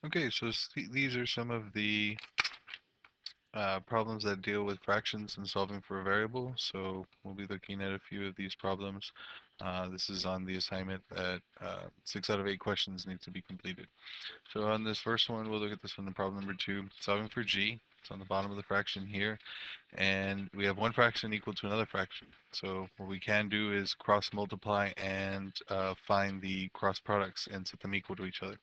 Okay, so these are some of the problems that deal with fractions and solving for a variable. So we'll be looking at a few of these problems. This is on the assignment that 6 out of 8 questions need to be completed. So on this first one, we'll look at this one in problem number 2, solving for g. It's on the bottom of the fraction here, and we have one fraction equal to another fraction. So what we can do is cross multiply and find the cross products and set them equal to each other.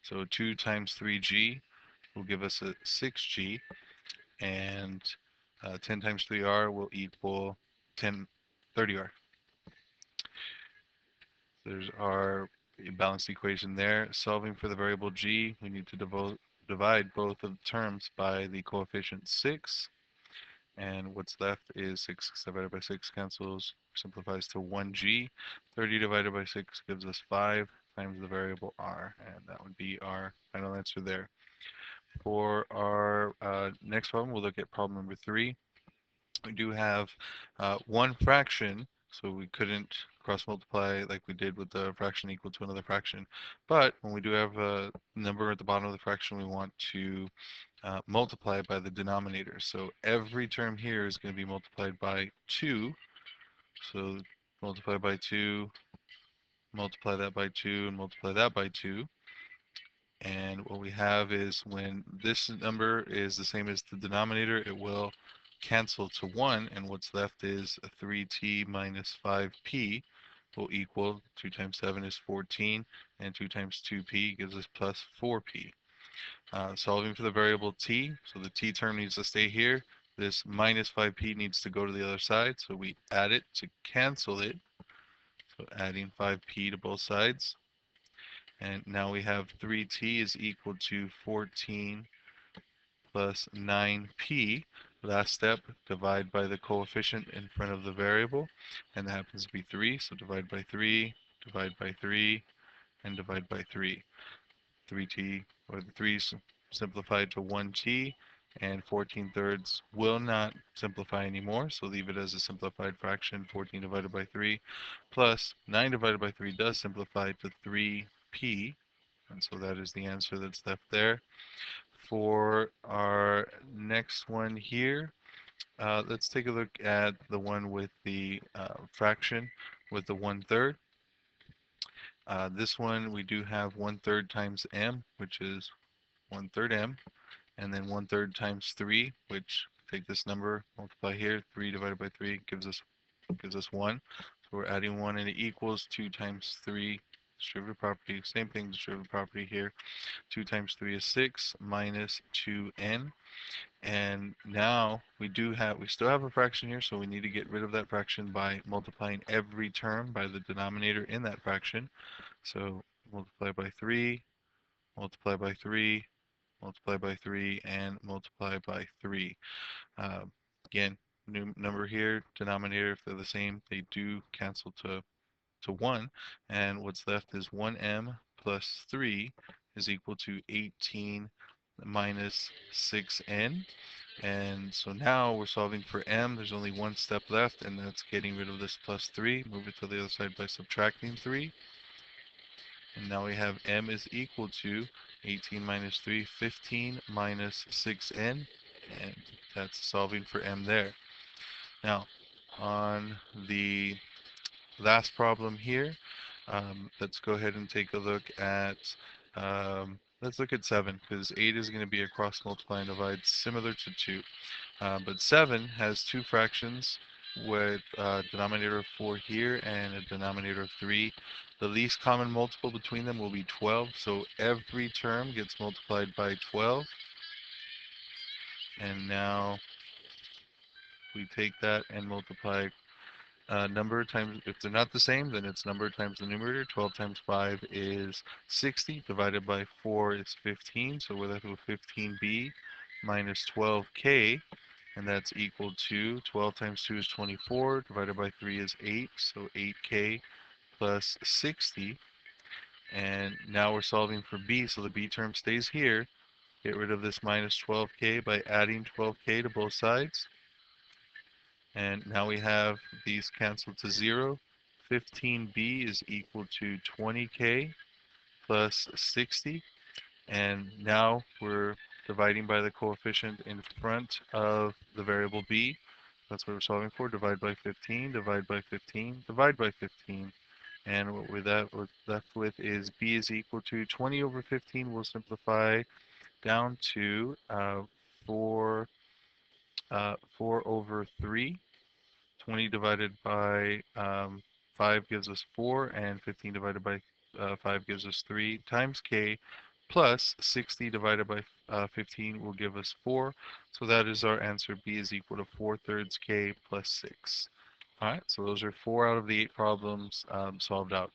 So 2 times 3g will give us a 6g, and 10 times 3r will equal 30r. There's our balanced equation there. Solving for the variable g, we need to divide both of the terms by the coefficient 6. And what's left is 6 divided by 6 cancels, simplifies to 1g. 30 divided by 6 gives us 5 times the variable r, and that would be our final answer there. For our next problem, we'll look at problem number 3. We do have one fraction, so we couldn't cross multiply like we did with the fraction equal to another fraction. But when we do have a number at the bottom of the fraction, we want to multiply by the denominator. So every term here is going to be multiplied by 2. So multiply by 2, multiply that by 2, and multiply that by 2. And what we have is when this number is the same as the denominator, it will cancel to 1, and what's left is 3t minus 5p will equal 2 times 7 is 14, and 2 times 2p gives us plus 4p. Solving for the variable t, so the t term needs to stay here. This minus 5p needs to go to the other side, so we add it to cancel it. So adding 5p to both sides. And now we have 3t is equal to 14 plus 9p. Last step, divide by the coefficient in front of the variable, and that happens to be 3. So divide by 3, divide by 3, and divide by 3. 3t, or the 3 simplified to 1t, and 14 thirds will not simplify anymore, so leave it as a simplified fraction. 14 divided by 3 plus 9 divided by 3 does simplify to 3p, and so that is the answer that's left there. For our next one here, let's take a look at the one with the fraction with the 1/3. This one we do have 1/3 times m, which is 1/3 m, and then 1/3 times 3, which take this number, multiply here, 3 divided by 3 gives us 1. So we're adding 1, and it equals 2 times 3 distributive property. Same thing, distributive property here. 2 times 3 is 6 minus 2n. And now we still have a fraction here, so we need to get rid of that fraction by multiplying every term by the denominator in that fraction. So multiply by 3, multiply by 3, multiply by 3, and multiply by 3. Uh, Again, new number here, denominator, if they're the same, they do cancel to 1. And what's left is 1m plus 3 is equal to 18 minus 6n. And so now we're solving for m. There's only one step left, and that's getting rid of this plus 3. Move it to the other side by subtracting 3. And now we have m is equal to 18 minus 3, 15 minus 6n. And that's solving for m there. Now, on the last problem here, let's go ahead and take a look at, let's look at 7, because 8 is going to be a cross multiply and divide similar to 2. But 7 has two fractions with a denominator of 4 here and a denominator of 3. The least common multiple between them will be 12, so every term gets multiplied by 12. And now we take that and multiply number times, if they're not the same, then it's number times the numerator. 12 times 5 is 60, divided by 4 is 15, so we're left with 15b minus 12k, and that's equal to 12 times 2 is 24, divided by 3 is 8, so 8k plus 60. And now we're solving for b, so the b term stays here. Get rid of this minus 12k by adding 12k to both sides. And now we have these canceled to 0. 15b is equal to 20k plus 60. And now we're dividing by the coefficient in front of the variable b. That's what we're solving for. Divide by 15, divide by 15, divide by 15. And what we're left with is b is equal to 20 over 15. We'll simplify down to 4, 4 over 3. 20 divided by 5 gives us 4, and 15 divided by 5 gives us 3, times k, plus 60 divided by 15 will give us 4. So that is our answer. B is equal to 4/3 k plus 6. All right, so those are 4 out of the 8 problems solved out.